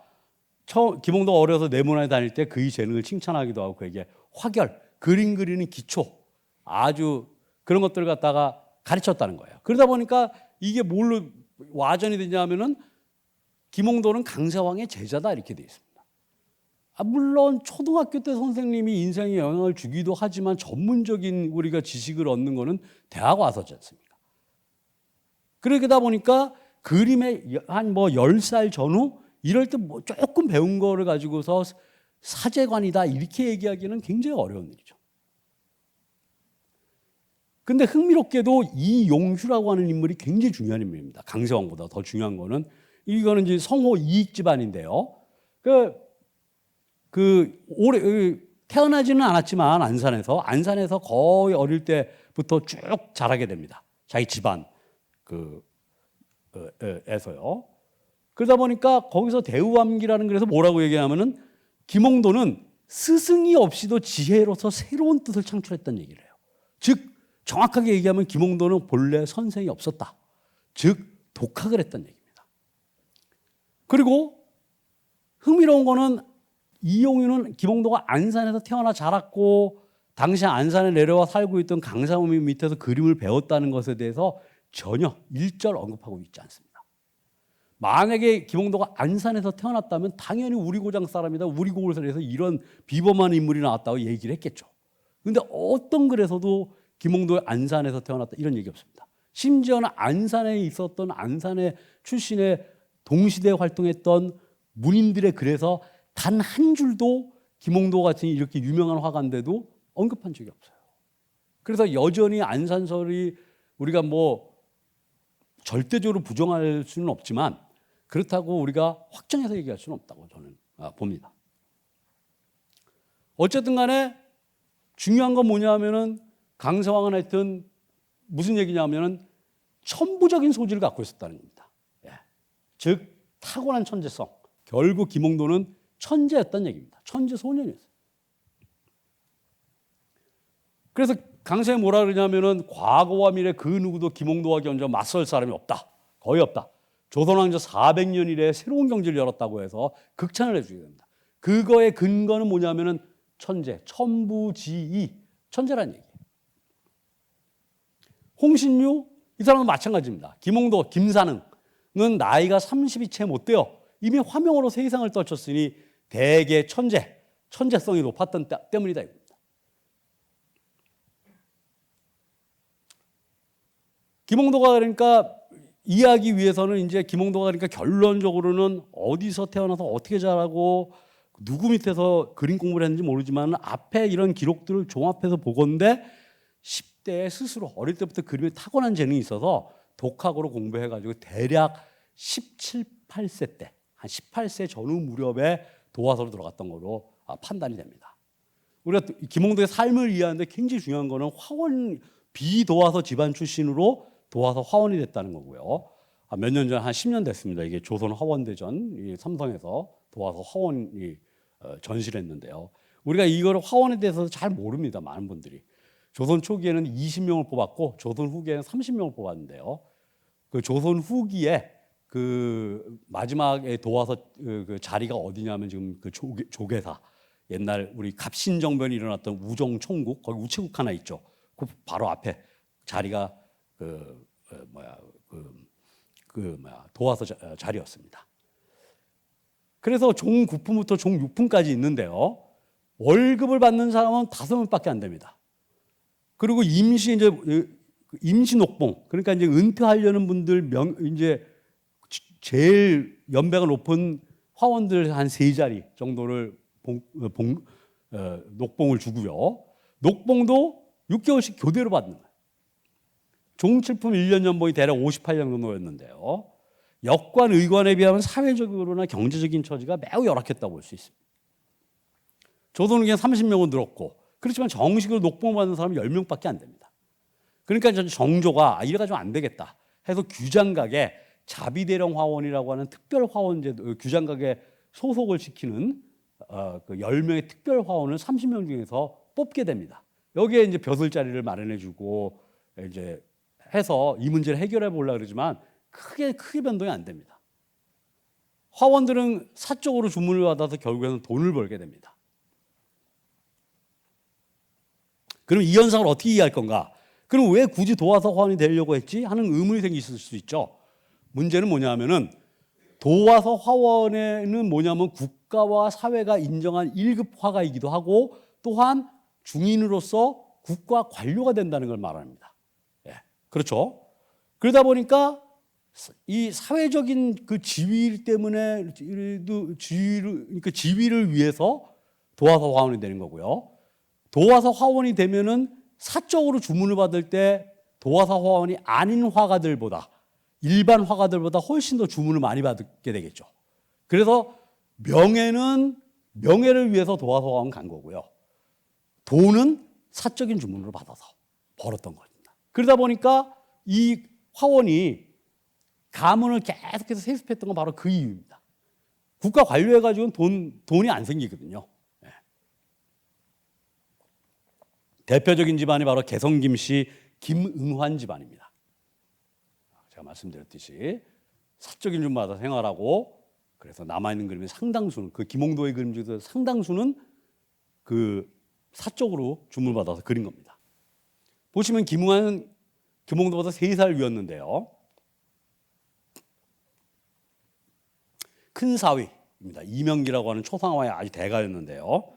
김홍도가 어려서 내문화에 다닐 때 그의 재능을 칭찬하기도 하고 그에게 화결, 그림 그리는 기초 아주 그런 것들을 갖다가 가르쳤다는 거예요. 그러다 보니까 이게 뭘로 와전이 되냐면은 김홍도는 강세왕의 제자다 이렇게 돼 있습니다. 물론 초등학교 때 선생님이 인생에 영향을 주기도 하지만 전문적인 우리가 지식을 얻는 거는 대학 와서지 않습니까? 그러다 보니까 그림에 한 10살 전후 이럴 때 뭐 조금 배운 거를 가지고서 사제관이다 이렇게 얘기하기는 굉장히 어려운 일이죠. 근데 흥미롭게도 이용휴라고 하는 인물이 굉장히 중요한 인물입니다. 강세왕보다 더 중요한 거는 이거는 이제 성호 이익 집안인데요. 태어나지는 않았지만 안산에서 거의 어릴 때부터 쭉 자라게 됩니다. 자기 집안 에서요. 그러다 보니까 거기서 대우암기라는 그래서 뭐라고 얘기하면은 김홍도는 스승이 없이도 지혜로서 새로운 뜻을 창출했다는 얘기를 해요. 즉 정확하게 얘기하면 김홍도는 본래 선생이 없었다. 즉 독학을 했다는 얘기입니다. 그리고 흥미로운 거는 이용유는 김홍도가 안산에서 태어나 자랐고 당시 안산에 내려와 살고 있던 강사범 밑에서 그림을 배웠다는 것에 대해서 전혀 일절 언급하고 있지 않습니다. 만약에 김홍도가 안산에서 태어났다면 당연히 우리 고장 사람이다. 우리 고을에서 이런 비범한 인물이 나왔다고 얘기를 했겠죠. 그런데 어떤 글에서도 김홍도의 안산에서 태어났다 이런 얘기 없습니다. 심지어는 안산에 있었던 안산의 출신의 동시대에 활동했던 문인들의 글에서 단 한 줄도 김홍도 같은 이렇게 유명한 화가인데도 언급한 적이 없어요. 그래서 여전히 안산설이 우리가 뭐 절대적으로 부정할 수는 없지만 그렇다고 우리가 확정해서 얘기할 수는 없다고 저는 봅니다. 어쨌든 간에 중요한 건 뭐냐면은 강세왕은 하여튼 무슨 얘기냐면은 천부적인 소질을 갖고 있었다는 겁니다. 예. 즉 타고난 천재성. 결국 김홍도는 천재였다는 얘기입니다. 천재 소년이었어요. 그래서 강세에 뭐라 그러냐면은 과거와 미래 그 누구도 김홍도와 견저 맞설 사람이 없다. 거의 없다. 조선왕조 400년 이래 새로운 경지를 열었다고 해서 극찬을 해주게 됩니다. 그거의 근거는 뭐냐면은 천재, 천부지의, 천재라는 얘기예요. 홍신유 이 사람은 마찬가지입니다. 김홍도, 김사능은 나이가 30이 채 못 돼요. 이미 화명으로 세상을 떨쳤으니 대개 천재성이 높았던 때문이다 이겁니다. 김홍도가 그러니까 이해하기 위해서는 이제 김홍도가 그러니까 결론적으로는 어디서 태어나서 어떻게 자라고 누구 밑에서 그림 공부를 했는지 모르지만 앞에 이런 기록들을 종합해서 보건대 10대에 스스로 어릴 때부터 그림에 타고난 재능이 있어서 독학으로 공부해가지고 대략 17, 18세 때, 한 18세 전후 무렵에 도화서로 들어갔던 걸로 판단이 됩니다. 우리가 김홍도의 삶을 이해하는데 굉장히 중요한 거는 화원, 비도화서 집안 출신으로 도화서 화원이 됐다는 거고요. 몇 년 전, 한 10년 됐습니다. 이게 조선 화원대전 삼성에서 도화서 화원이 전시를 했는데요. 우리가 이걸 화원에 대해서 잘 모릅니다. 많은 분들이. 조선 초기에는 20명을 뽑았고 조선 후기에는 30명을 뽑았는데요. 그 조선 후기에 그 마지막에 도와서 그 자리가 어디냐면 지금 그 조계사, 옛날 우리 갑신정변이 일어났던 우정총국, 거기 우체국 하나 있죠. 그 바로 앞에 자리가 도와서 자리였습니다. 그래서 종 9품부터 종 6품까지 있는데요. 월급을 받는 사람은 5명밖에 안 됩니다. 그리고 임시 녹봉, 그러니까 이제 은퇴하려는 분들 이제 제일 연배가 높은 화원들 한 3자리 정도를 녹봉을 주고요. 녹봉도 6개월씩 교대로 받는 거예요. 종 7품 1년 연봉이 대략 58년 정도였는데요. 역관, 의관에 비하면 사회적으로나 경제적인 처지가 매우 열악했다고 볼 수 있습니다. 조선은 그냥 30명은 늘었고, 그렇지만 정식으로 녹봉을 받는 사람은 10명밖에 안 됩니다. 그러니까 정조가 이래가지고 안 되겠다 해서 규장각에 자비대령 화원이라고 하는 특별 화원제도, 규장각에 소속을 시키는 그 10명의 특별 화원을 30명 중에서 뽑게 됩니다. 여기에 이제 벼슬 자리를 마련해주고 이제 해서 이 문제를 해결해 보려고 그러지만 크게 변동이 안 됩니다. 화원들은 사적으로 주문을 받아서 결국에는 돈을 벌게 됩니다. 그럼 이 현상을 어떻게 이해할 건가? 그럼 왜 굳이 도화서 화원이 되려고 했지? 하는 의문이 생기실 수 있죠. 문제는 뭐냐면은 도화서 화원에는 뭐냐면 국가와 사회가 인정한 1급 화가이기도 하고 또한 중인으로서 국가 관료가 된다는 걸 말합니다. 예, 그렇죠. 그러다 보니까 이 사회적인 그 지위 때문에 지위를 위해서 도화서 화원이 되는 거고요. 도화서 화원이 되면은 사적으로 주문을 받을 때 도화서 화원이 아닌 화가들보다 일반 화가들보다 훨씬 더 주문을 많이 받게 되겠죠. 그래서 명예를 위해서 도화서 화원 간 거고요. 돈은 사적인 주문으로 받아서 벌었던 겁니다. 그러다 보니까 이 화원이 가문을 계속해서 세습했던 건 바로 그 이유입니다. 국가 관료해가지고는 돈이 안 생기거든요. 네. 대표적인 집안이 바로 개성 김씨 김응환 집안입니다. 제가 말씀드렸듯이 사적인 주문마다 생활하고 그래서 남아있는 그림의 상당수는 그 김홍도의 그림 중에서 상당수는 그 사적으로 주문받아서 그린 겁니다. 보시면 김응환은 김홍도보다 3살 위였는데요. 큰 사위입니다. 이명기라고 하는 초상화의 아주 대가였는데요.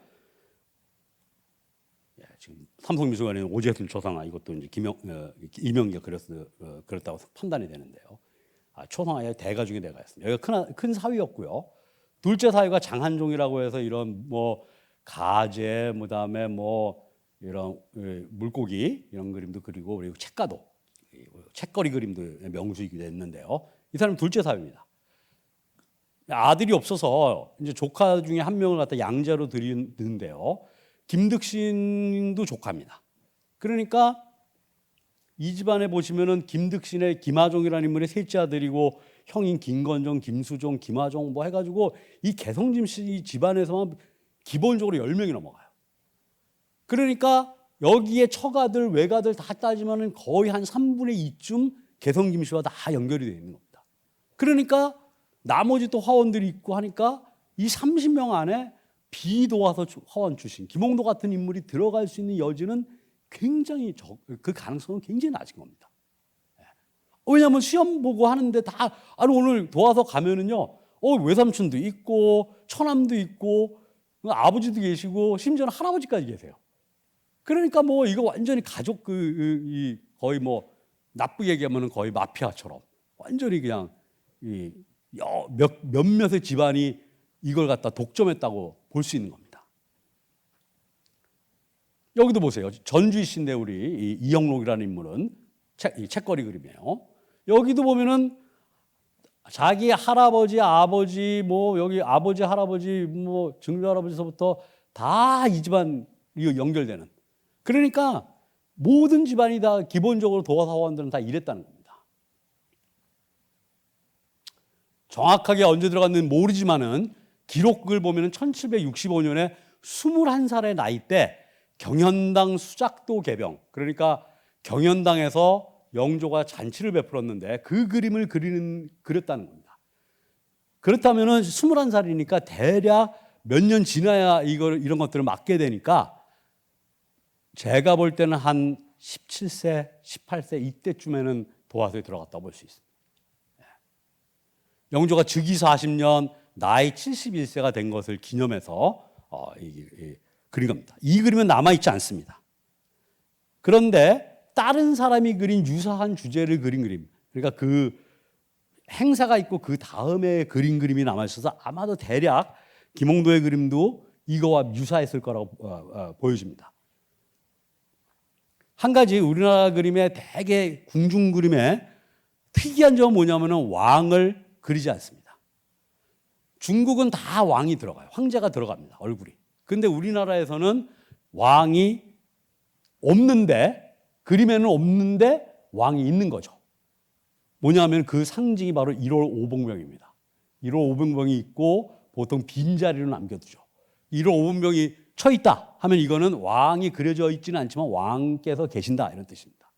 예, 지금 삼성미술관에 있는 오재순 초상화 이것도 이제 이명기가 그렸다고 판단이 되는데요. 초상화의 대가 중에 대가였습니다. 여기가 큰 사위였고요. 둘째 사위가 장한종이라고 해서 이런 뭐 가재, 그다음에 뭐 이런 물고기 이런 그림도 그리고 그리고 책거리 그림도 명수이기도 했는데요. 이 사람은 둘째 사위입니다. 아들이 없어서 이제 조카 중에 한 명을 갖다 양자로 드리는데요. 김득신도 조카입니다. 그러니까 이 집안에 보시면은 김득신의 김하종이라는 인물의 셋째 아들이고 형인 김건종, 김수종, 김하종 뭐 해가지고 이 개성짐 씨 집안에서만 기본적으로 10명이 넘어가요. 그러니까 여기에 처가들, 외가들 다 따지면은 거의 한 3분의 2쯤 개성김 씨와 다 연결이 되어 있는 겁니다. 그러니까 나머지 또 화원들이 있고 하니까 이 30명 안에 비도화서 화원 출신 김홍도 같은 인물이 들어갈 수 있는 여지는 굉장히 그 가능성은 굉장히 낮은 겁니다. 왜냐하면 시험 보고 하는데 다 오늘 도화서 가면은요 외삼촌도 있고 처남도 있고 아버지도 계시고 심지어는 할아버지까지 계세요. 그러니까 뭐 이거 완전히 가족 거의 뭐 나쁘게 얘기하면 거의 마피아처럼 완전히 그냥 몇몇의 집안이 이걸 갖다 독점했다고 볼 수 있는 겁니다. 여기도 보세요. 전주이신데 우리 이영록이라는 인물은 책거리 그림이에요. 여기도 보면은 자기 할아버지, 아버지, 뭐 여기 아버지, 할아버지, 뭐 증조 할아버지서부터 다 이 집안 연결되는. 그러니까 모든 집안이 다 기본적으로 도화 사원들은 다 이랬다는 겁니다. 정확하게 언제 들어갔는지 모르지만은 기록을 보면은 1765년에 21살의 나이 때 경현당 수작도 개병, 그러니까 경현당에서 영조가 잔치를 베풀었는데 그 그림을 그렸다는 겁니다. 그렇다면은 21살이니까 대략 몇 년 지나야 이런 것들을 맡게 되니까 제가 볼 때는 한 17세, 18세 이때쯤에는 도화서에 들어갔다고 볼 수 있습니다. 영조가 즉위 40년, 나이 71세가 된 것을 기념해서 그린 겁니다. 이 그림은 남아있지 않습니다. 그런데 다른 사람이 그린 유사한 주제를 그린 그림, 그러니까 그 행사가 있고 그 다음에 그린 그림이 남아있어서 아마도 대략 김홍도의 그림도 이거와 유사했을 거라고 보여집니다. 한 가지 우리나라 그림의 대개 궁중 그림의 특이한 점은 뭐냐면은 왕을 그리지 않습니다. 중국은 다 왕이 들어가요. 황제가 들어갑니다. 얼굴이. 근데 우리나라에서는 왕이 없는데, 그림에는 없는데 왕이 있는 거죠. 뭐냐면 그 상징이 바로 1월 오봉병입니다. 1월 오봉병이 있고 보통 빈자리로 남겨두죠. 1월 오봉병이 쳐 있다 하면 이거는 왕이 그려져 있지는 않지만 왕께서 계신다 이런 뜻입니다.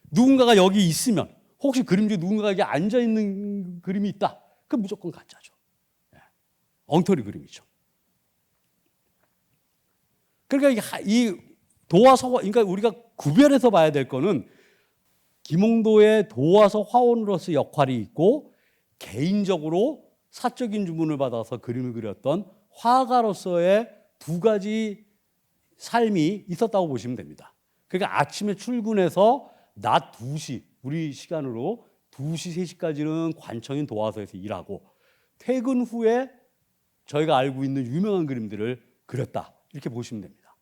누군가가 여기 있으면 혹시 그림 중에 누군가가 여기 앉아 있는 그림이 있다. 그럼 무조건 가짜죠. 엉터리 그림이죠. 그러니까 이 도화서, 그러니까 우리가 구별해서 봐야 될 거는 김홍도의 도화서 화원으로서 역할이 있고 개인적으로 사적인 주문을 받아서 그림을 그렸던 화가로서의 두 가지 삶이 있었다고 보시면 됩니다. 그러니까 아침에 출근해서 낮 2시, 우리 시간으로 2시, 3시까지는 관청인 도화서에서 일하고 퇴근 후에 저희가 알고 있는 유명한 그림들을 그렸다. 이렇게 보시면 됩니다.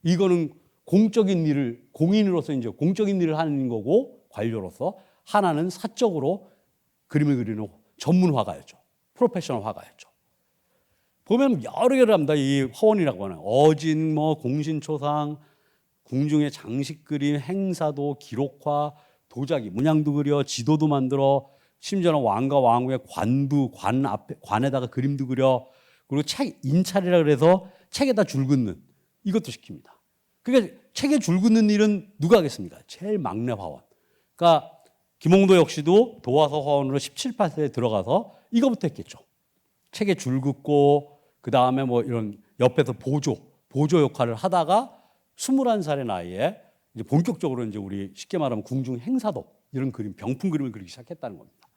이거는 공적인 일을, 공인으로서 이제 공적인 일을 하는 거고 관료로서 하나는 사적으로 그림을 그리는 전문 화가였죠. 프로페셔널 화가였죠. 보면 여러 개를 합니다. 이 화원이라고 하는 어진, 뭐 공신초상, 궁중의 장식 그림, 행사도, 기록화, 도자기, 문양도 그려, 지도도 만들어, 심지어는 왕과 왕후의 관에다가 그림도 그려, 그리고 책 인찰이라 그래서 책에다 줄 긋는 이것도 시킵니다. 그러니까 책에 줄 긋는 일은 누가 하겠습니까? 제일 막내 화원. 그러니까 김홍도 역시도 도화서 화원으로 17, 18세에 들어가서 이거부터 했겠죠. 책에 줄 긋고 그 다음에 뭐 이런 옆에서 보조 역할을 하다가 21살의 나이에 이제 본격적으로 이제 우리 쉽게 말하면 궁중 행사도 이런 그림, 병풍 그림을 그리기 시작했다는 겁니다.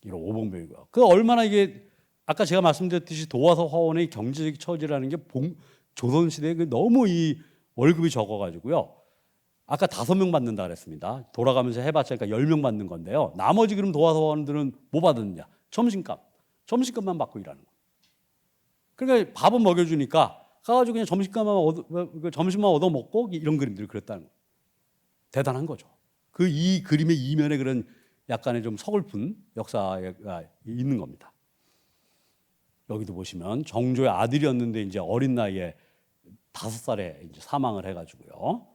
이런 오봉별이고요. 그 얼마나 이게 아까 제가 말씀드렸듯이 도화서 화원의 경제적 처지라는 게 조선시대에 너무 이 월급이 적어가지고요. 아까 5명 받는다 그랬습니다. 돌아가면서 해봤자 그러니까 10명 받는 건데요. 나머지 그럼 도화서 화원들은 뭐 받느냐? 점심값만 받고 일하는 거예요. 그러니까 밥은 먹여주니까 가가지고 그냥 점심만 얻어 먹고 이런 그림들을 그렸다는 거예요. 대단한 거죠. 이 그림의 이면에 그런 약간의 좀 서글픈 역사가 있는 겁니다. 여기도 보시면 정조의 아들이었는데 이제 어린 나이에 5살에 이제 사망을 해가지고요.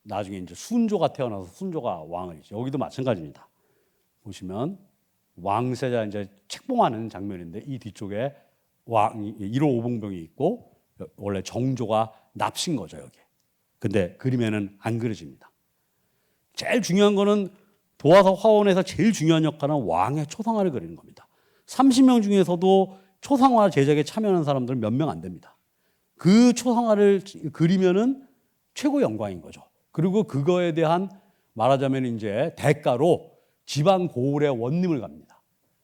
나중에 이제 순조가 태어나서 순조가 왕을 이제 여기도 마찬가지입니다. 보시면 왕세자 이제 책봉하는 장면인데 이 뒤쪽에 왕이 1호 오봉병이 있고 원래 정조가 납신 거죠 여기. 근데 그림에는 안 그려집니다. 제일 중요한 거는 도화서 화원에서 제일 중요한 역할은 왕의 초상화를 그리는 겁니다. 30명 중에서도 초상화 제작에 참여하는 사람들은 몇 명 안 됩니다. 그 초상화를 그리면은 최고 영광인 거죠. 그리고 그거에 대한 말하자면 이제 대가로 지방 고을의 원림을 갑니다.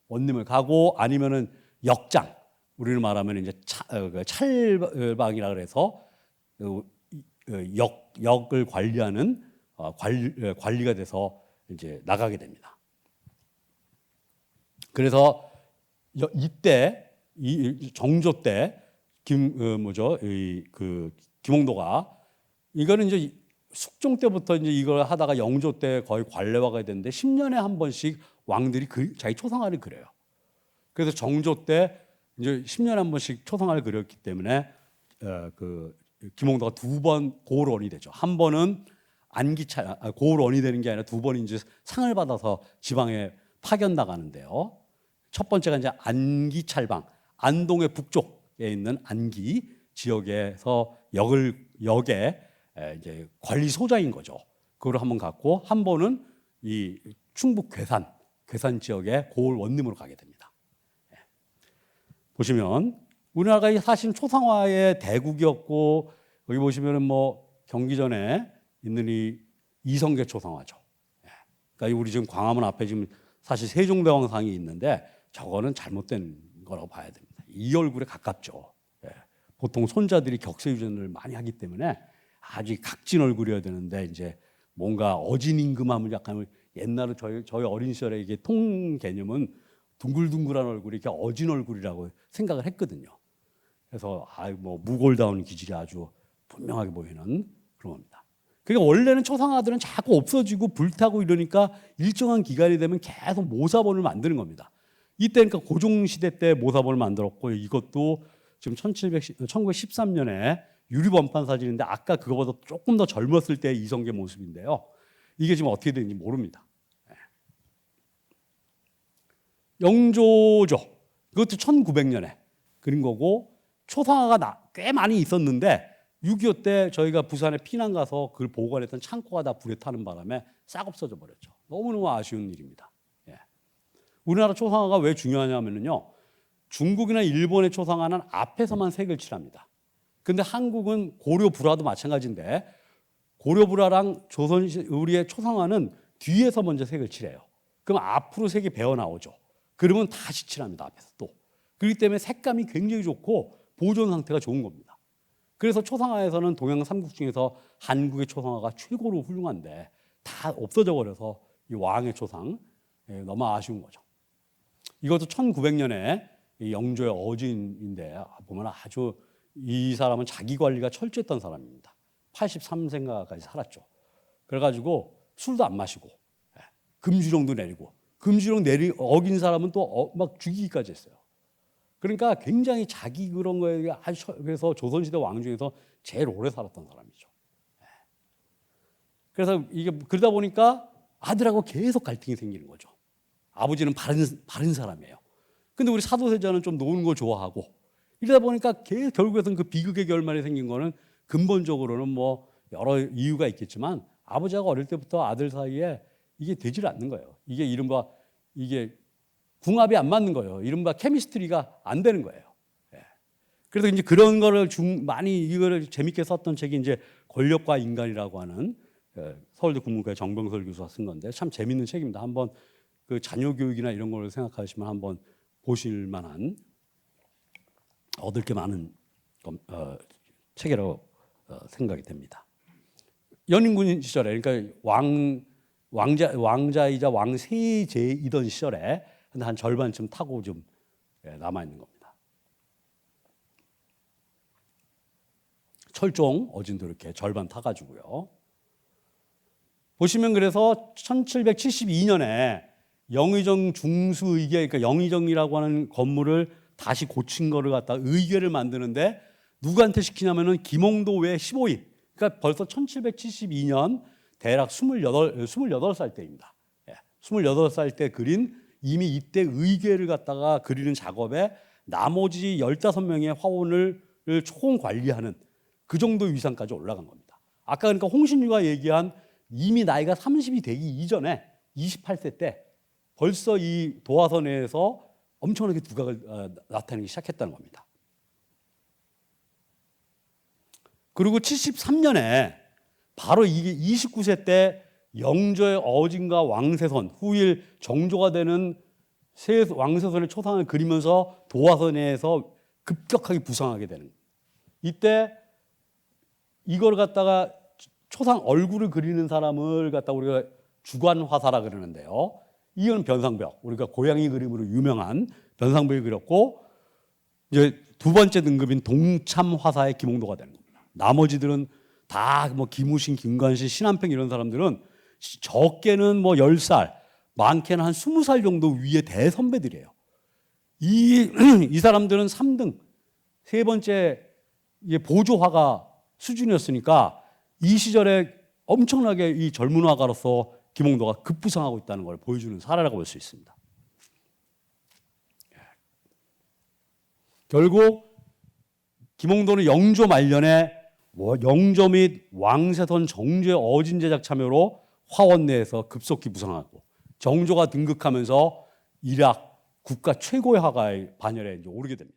원림을 가고 아니면은 역장, 우리는 말하면 이제 찰방이라 그래서 역을 관리하는 관리가 돼서 이제 나가게 됩니다. 그래서 이때 이 정조 때 김홍도가 이거는 이제 숙종 때부터 이제 이걸 하다가 영조 때 거의 관례화가 됐는데 10년에 한 번씩 왕들이 자기 초상화를 그려요. 그래서 정조 때 이제 10년에 한 번씩 초상화를 그렸기 때문에 김홍도가 두 번 고을원이 되죠. 한 번은 고을원이 되는 게 아니라 두 번 이제 상을 받아서 지방에 파견 나가는데요. 첫 번째가 이제 안기찰방, 안동의 북쪽에 있는 안기 지역에서 역에 이제 관리소장인 거죠. 그걸 한번 갔고 한 번은 이 충북 괴산 지역의 고을 원림으로 가게 됩니다. 보시면 우리나라가 사실 초상화의 대국이었고 여기 보시면은 뭐 경기전에 있는 이 이성계 초상화죠. 그러니까 우리 지금 광화문 앞에 지금 사실 세종대왕상이 있는데 저거는 잘못된 거라고 봐야 됩니다. 이 얼굴에 가깝죠. 보통 손자들이 격세유전을 많이 하기 때문에 아주 각진 얼굴이어야 되는데 이제 뭔가 어진 임금함을 약간 옛날에 저희 어린 시절에 이게 통 개념은 둥글둥글한 얼굴이 이렇게 어진 얼굴이라고 생각을 했거든요. 그래서 뭐 무골다운 기질이 아주 분명하게 보이는 그런 겁니다. 그러니까 원래는 초상화들은 자꾸 없어지고 불타고 이러니까 일정한 기간이 되면 계속 모사본을 만드는 겁니다. 이때 그러니까 고종시대 때 모사본을 만들었고 이것도 지금 1913년에 유리번판 사진인데 아까 그거보다 조금 더 젊었을 때 이성계 모습인데요. 이게 지금 어떻게 되는지 모릅니다. 영조죠. 그것도 1900년에 그린 거고 초상화가 꽤 많이 있었는데 6.25 때 저희가 부산에 피난 가서 그걸 보관했던 창고가 다 불에 타는 바람에 싹 없어져 버렸죠. 너무너무 아쉬운 일입니다. 우리나라 초상화가 왜 중요하냐면요. 중국이나 일본의 초상화는 앞에서만 색을 칠합니다. 근데 한국은 고려 불화도 마찬가지인데 고려 불화랑 우리의 초상화는 뒤에서 먼저 색을 칠해요. 그럼 앞으로 색이 배어 나오죠. 그러면 다시 칠합니다. 앞에서 또. 그렇기 때문에 색감이 굉장히 좋고 보존 상태가 좋은 겁니다. 그래서 초상화에서는 동양 삼국 중에서 한국의 초상화가 최고로 훌륭한데 다 없어져 버려서 이 왕의 초상 너무 아쉬운 거죠. 이것도 1900년에 영조의 어진인데 보면 아주 이 사람은 자기 관리가 철저했던 사람입니다. 83세인가까지 살았죠. 그래가지고 술도 안 마시고 금주령도 내리고 금주령 어긴 사람은 또 막 죽이기까지 했어요. 그러니까 굉장히 자기 그런 거에 아주 그래서 조선시대 왕 중에서 제일 오래 살았던 사람이죠. 그래서 이게 그러다 보니까 아들하고 계속 갈등이 생기는 거죠. 아버지는 바른 사람이에요. 근데 우리 사도세자는 좀 노는 거 좋아하고 이러다 보니까 결국에는 그 비극의 결말이 생긴 거는 근본적으로는 뭐 여러 이유가 있겠지만 아버지하고 어릴 때부터 아들 사이에 이게 되질 않는 거예요. 이게 이른바 이게 궁합이 안 맞는 거예요. 이른바 케미스트리가 안 되는 거예요. 그래서 이제 그런 거를 많이 이거를 재밌게 썼던 책이 이제 권력과 인간이라고 하는 서울대 국문과의 정병설 교수가 쓴 건데 참 재밌는 책입니다. 한번 그 자녀 교육이나 이런 걸 생각하시면 한번 보실 만한 얻을 게 많은 책이라고 생각이 됩니다. 연인군 시절에 그러니까 왕자이자 왕세제이던 시절에 한 절반쯤 타고 좀 남아 있는 겁니다. 철종 어진도 이렇게 절반 타가지고요. 보시면 그래서 1772년에 영의정 중수의계, 그러니까 영의정이라고 하는 건물을 다시 고친 거를 갖다 의궤를 만드는데 누구한테 시키냐면은 김홍도 외 15인. 그러니까 벌써 1772년 대략 28살 때입니다. 28살 때 그린 이미 이때 의궤를 갖다가 그리는 작업에 나머지 15명의 화원을 총 관리하는 그 정도 위상까지 올라간 겁니다. 아까 그러니까 홍신유가 얘기한 이미 나이가 30이 되기 이전에 28세 때 벌써 이 도화선에서 엄청나게 두각을 나타내기 시작했다는 겁니다. 그리고 73년에 바로 이게 29세 때 영조의 어진과 왕세손 후일 정조가 되는 왕세손의 초상을 그리면서 도화선에서 급격하게 부상하게 되는 거예요. 이때 이걸 갖다가 초상 얼굴을 그리는 사람을 갖다 우리가 주관화사라 그러는데요. 이건 변상벽, 우리가 고양이 그림으로 유명한 변상벽이 그렸고, 이제 두 번째 등급인 동참화사의 김홍도가 되는 겁니다. 나머지들은 다 뭐 김우신, 김관신, 신한평 이런 사람들은 적게는 뭐 10살, 많게는 한 20살 정도 위의 대선배들이에요. 이 사람들은 3등, 세 번째 보조화가 수준이었으니까 이 시절에 엄청나게 이 젊은 화가로서 김홍도가 급부상하고 있다는 걸 보여주는 사례라고 볼 수 있습니다. 결국 김홍도는 영조 말년에 영조 및 왕세손 정조의 어진 제작 참여로 화원 내에서 급속히 부상하고 정조가 등극하면서 일학 국가 최고의 화가의 반열에 이제 오르게 됩니다.